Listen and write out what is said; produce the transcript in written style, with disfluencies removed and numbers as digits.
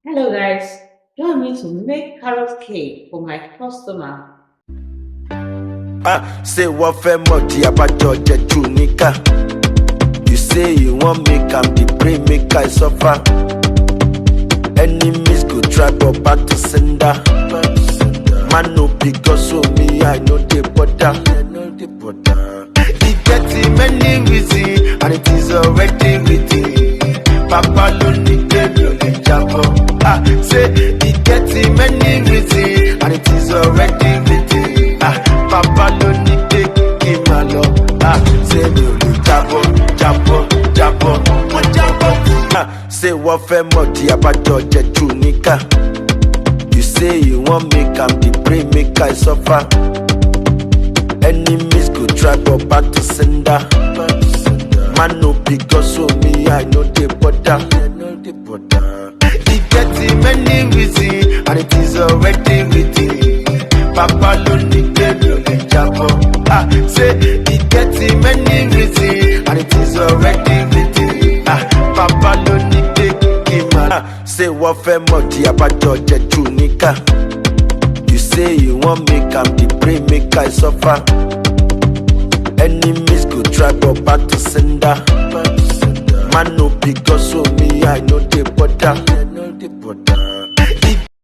Hello guys, join me to make carrot cake for my customer. Say what family about George Junica. You say you want make am the pray make I suffer. Enemies go try but back to sender. Man no because so me I know the border. He getting many reasons and it is already written. Papa lonely baby only jabo. Say he getting many reasons and it is already written. Papa lonely baby my love. Say me only jabo, jabo, jabo, jabo. Say what family about George Junica. You say you want make am the pray make I suffer. Enemies go try but back to sender. Man no because so me I know the border. He getting many reasons and it is already written. Papa lonely baby only jabo. Say he getting many reasons and it is already written. Papa lonely baby man. Say what family about George Junica. You say you want make am the pray make I suffer. Enemies go try but back to sender. Man no because so me I know the border.